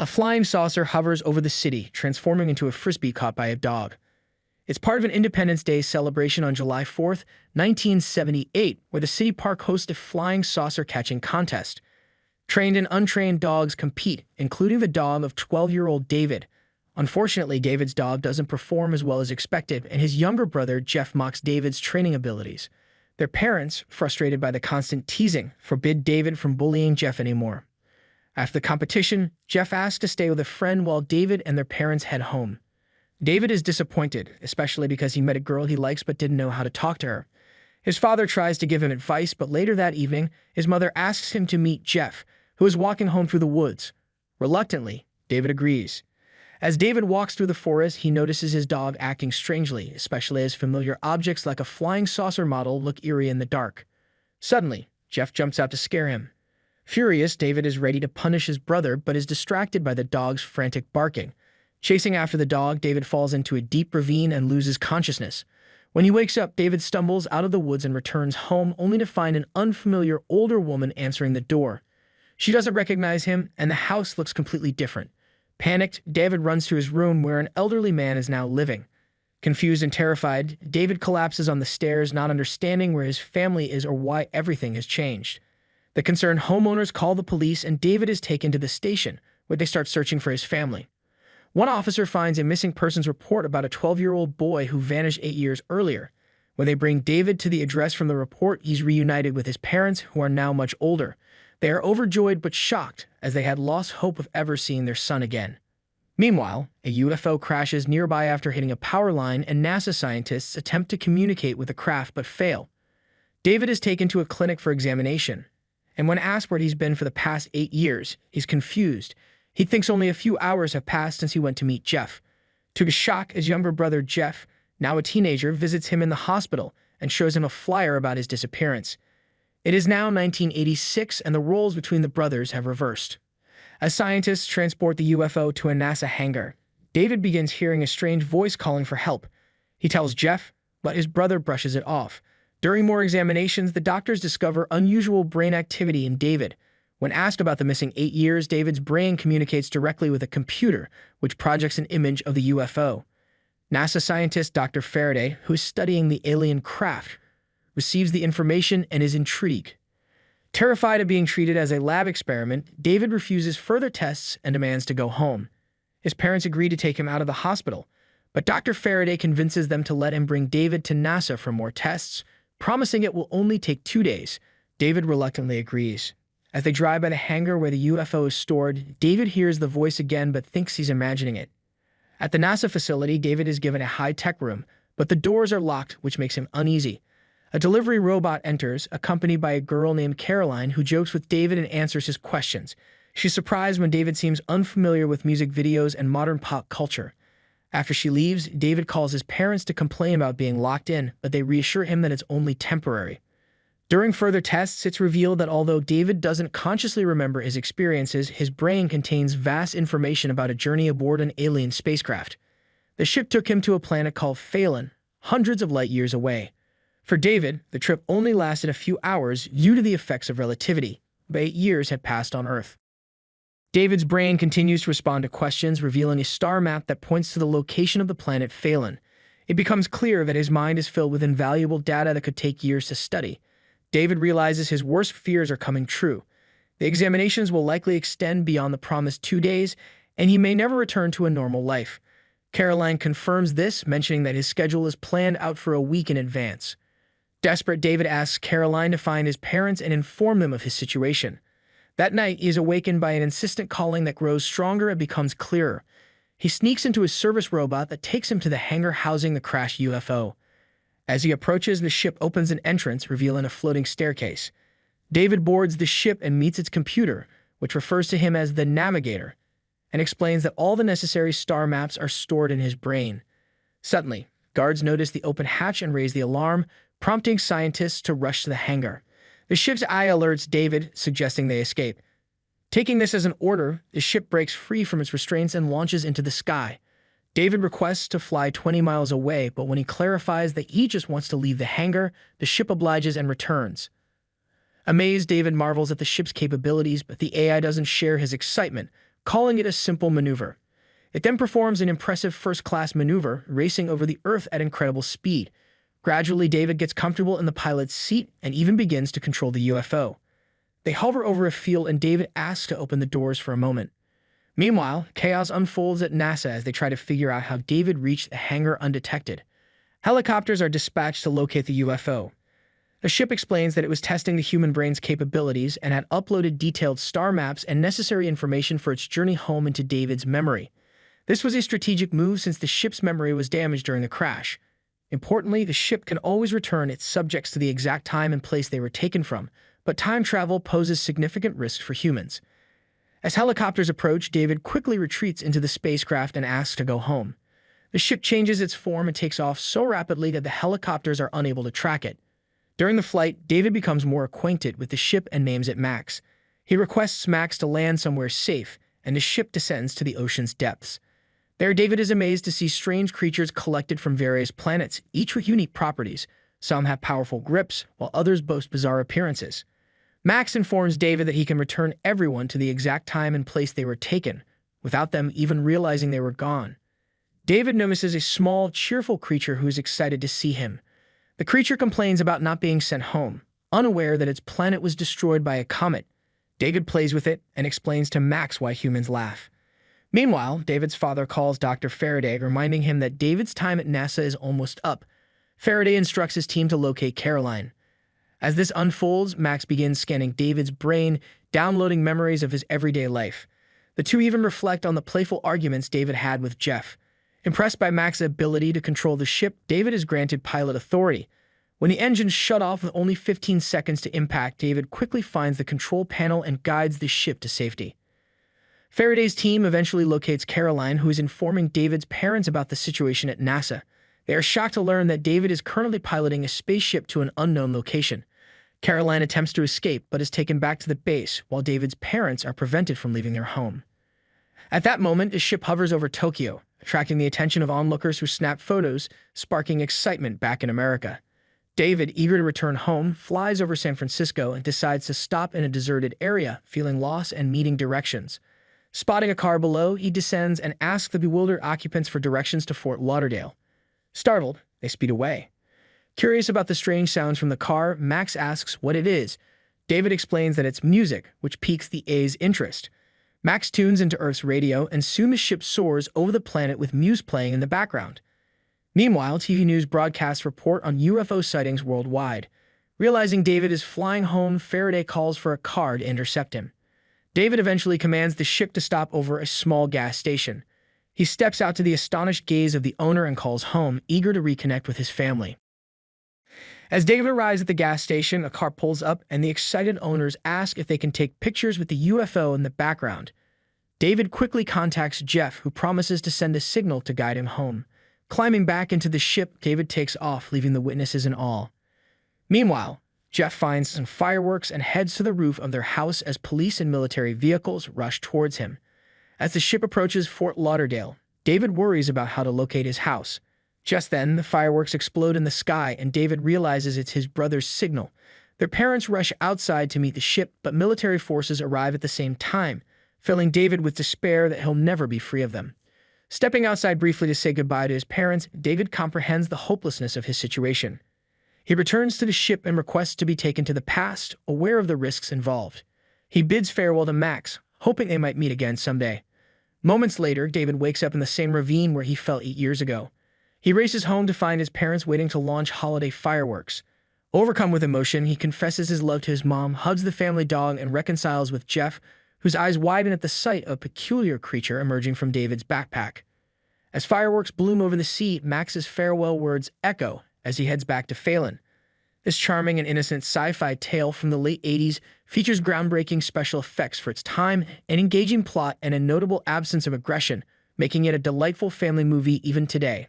A flying saucer hovers over the city, transforming into a frisbee caught by a dog. It's part of an Independence Day celebration on July 4th, 1978, where the city park hosts a flying saucer catching contest. Trained and untrained dogs compete, including the dog of 12-year-old David. Unfortunately, David's dog doesn't perform as well as expected, and his younger brother, Jeff, mocks David's training abilities. Their parents, frustrated by the constant teasing, forbid David from bullying Jeff anymore. After the competition, Jeff asks to stay with a friend while David and their parents head home. David is disappointed, especially because he met a girl he likes but didn't know how to talk to her. His father tries to give him advice, but later that evening, his mother asks him to meet Jeff, who is walking home through the woods. Reluctantly, David agrees. As David walks through the forest, he notices his dog acting strangely, especially as familiar objects like a flying saucer model look eerie in the dark. Suddenly, Jeff jumps out to scare him. Furious, David is ready to punish his brother, but is distracted by the dog's frantic barking. Chasing after the dog, David falls into a deep ravine and loses consciousness. When he wakes up, David stumbles out of the woods and returns home, only to find an unfamiliar older woman answering the door. She doesn't recognize him, and the house looks completely different. Panicked, David runs to his room where an elderly man is now living. Confused and terrified, David collapses on the stairs, not understanding where his family is or why everything has changed. The concerned homeowners call the police, and David is taken to the station, where they start searching for his family. One officer finds a missing persons report about a 12-year-old boy who vanished 8 years earlier. When they bring David to the address from the report, he's reunited with his parents, who are now much older. They are overjoyed but shocked, as they had lost hope of ever seeing their son again. Meanwhile, a UFO crashes nearby after hitting a power line, and NASA scientists attempt to communicate with the craft but fail. David is taken to a clinic for examination, and when asked where he's been for the past 8 years, he's confused. He thinks only a few hours have passed since he went to meet Jeff. To his shock, his younger brother Jeff, now a teenager, visits him in the hospital and shows him a flyer about his disappearance. It is now 1986, and the roles between the brothers have reversed. As scientists transport the UFO to a NASA hangar, David begins hearing a strange voice calling for help. He tells Jeff, but his brother brushes it off. During more examinations, the doctors discover unusual brain activity in David. When asked about the missing 8 years, David's brain communicates directly with a computer, which projects an image of the UFO. NASA scientist Dr. Faraday, who is studying the alien craft, receives the information and is intrigued. Terrified of being treated as a lab experiment, David refuses further tests and demands to go home. His parents agree to take him out of the hospital, but Dr. Faraday convinces them to let him bring David to NASA for more tests, promising it will only take 2 days. David reluctantly agrees. As they drive by the hangar where the UFO is stored, David hears the voice again but thinks he's imagining it. At the NASA facility, David is given a high-tech room, but the doors are locked, which makes him uneasy. A delivery robot enters, accompanied by a girl named Caroline, who jokes with David and answers his questions. She's surprised when David seems unfamiliar with music videos and modern pop culture. After she leaves, David calls his parents to complain about being locked in, but they reassure him that it's only temporary. During further tests, it's revealed that although David doesn't consciously remember his experiences, his brain contains vast information about a journey aboard an alien spacecraft. The ship took him to a planet called Phelan, hundreds of light years away. For David, the trip only lasted a few hours due to the effects of relativity, but 8 years had passed on Earth. David's brain continues to respond to questions, revealing a star map that points to the location of the planet Phelan. It becomes clear that his mind is filled with invaluable data that could take years to study. David realizes his worst fears are coming true. The examinations will likely extend beyond the promised 2 days, and he may never return to a normal life. Caroline confirms this, mentioning that his schedule is planned out for a week in advance. Desperate, David asks Caroline to find his parents and inform them of his situation. That night, he is awakened by an insistent calling that grows stronger and becomes clearer. He sneaks into his service robot that takes him to the hangar housing the crashed UFO. As he approaches, the ship opens an entrance, revealing a floating staircase. David boards the ship and meets its computer, which refers to him as the Navigator, and explains that all the necessary star maps are stored in his brain. Suddenly, guards notice the open hatch and raise the alarm, prompting scientists to rush to the hangar. The ship's eye alerts David, suggesting they escape. Taking this as an order, the ship breaks free from its restraints and launches into the sky. David requests to fly 20 miles away, but when he clarifies that he just wants to leave the hangar, the ship obliges and returns. Amazed, David marvels at the ship's capabilities, but the AI doesn't share his excitement, calling it a simple maneuver. It then performs an impressive first-class maneuver, racing over the Earth at incredible speed. Gradually, David gets comfortable in the pilot's seat and even begins to control the UFO. They hover over a field and David asks to open the doors for a moment. Meanwhile, chaos unfolds at NASA as they try to figure out how David reached the hangar undetected. Helicopters are dispatched to locate the UFO. The ship explains that it was testing the human brain's capabilities and had uploaded detailed star maps and necessary information for its journey home into David's memory. This was a strategic move since the ship's memory was damaged during the crash. Importantly, the ship can always return its subjects to the exact time and place they were taken from, but time travel poses significant risks for humans. As helicopters approach, David quickly retreats into the spacecraft and asks to go home. The ship changes its form and takes off so rapidly that the helicopters are unable to track it. During the flight, David becomes more acquainted with the ship and names it Max. He requests Max to land somewhere safe, and the ship descends to the ocean's depths. There, David is amazed to see strange creatures collected from various planets, each with unique properties. Some have powerful grips, while others boast bizarre appearances. Max informs David that he can return everyone to the exact time and place they were taken, without them even realizing they were gone. David notices a small, cheerful creature who is excited to see him. The creature complains about not being sent home, unaware that its planet was destroyed by a comet. David plays with it and explains to Max why humans laugh. Meanwhile, David's father calls Dr. Faraday, reminding him that David's time at NASA is almost up. Faraday instructs his team to locate Caroline. As this unfolds, Max begins scanning David's brain, downloading memories of his everyday life. The two even reflect on the playful arguments David had with Jeff. Impressed by Max's ability to control the ship, David is granted pilot authority. When the engines shut off with only 15 seconds to impact, David quickly finds the control panel and guides the ship to safety. Faraday's team eventually locates Caroline, who is informing David's parents about the situation at NASA. They are shocked to learn that David is currently piloting a spaceship to an unknown location. Caroline attempts to escape, but is taken back to the base, while David's parents are prevented from leaving their home. At that moment, the ship hovers over Tokyo, attracting the attention of onlookers who snap photos, sparking excitement back in America. David, eager to return home, flies over San Francisco and decides to stop in a deserted area, feeling lost and needing directions. Spotting a car below, he descends and asks the bewildered occupants for directions to Fort Lauderdale. Startled, they speed away. Curious about the strange sounds from the car, Max asks what it is. David explains that it's music, which piques the A's interest. Max tunes into Earth's radio, and soon the ship soars over the planet with music playing in the background. Meanwhile, TV news broadcasts report on UFO sightings worldwide. Realizing David is flying home, Faraday calls for a car to intercept him. David eventually commands the ship to stop over a small gas station. He steps out to the astonished gaze of the owner and calls home, eager to reconnect with his family. As David arrives at the gas station, a car pulls up and the excited owners ask if they can take pictures with the UFO in the background. David quickly contacts Jeff, who promises to send a signal to guide him home. Climbing back into the ship, David takes off, leaving the witnesses in awe. Meanwhile, Jeff finds some fireworks and heads to the roof of their house as police and military vehicles rush towards him. As the ship approaches Fort Lauderdale, David worries about how to locate his house. Just then, the fireworks explode in the sky and David realizes it's his brother's signal. Their parents rush outside to meet the ship, but military forces arrive at the same time, filling David with despair that he'll never be free of them. Stepping outside briefly to say goodbye to his parents, David comprehends the hopelessness of his situation. He returns to the ship and requests to be taken to the past, aware of the risks involved. He bids farewell to Max, hoping they might meet again someday. Moments later, David wakes up in the same ravine where he fell 8 years ago. He races home to find his parents waiting to launch holiday fireworks. Overcome with emotion, he confesses his love to his mom, hugs the family dog, and reconciles with Jeff, whose eyes widen at the sight of a peculiar creature emerging from David's backpack. As fireworks bloom over the sea, Max's farewell words echo as he heads back to Phelan. This charming and innocent sci-fi tale from the late 80s features groundbreaking special effects for its time, an engaging plot, and a notable absence of aggression, making it a delightful family movie even today.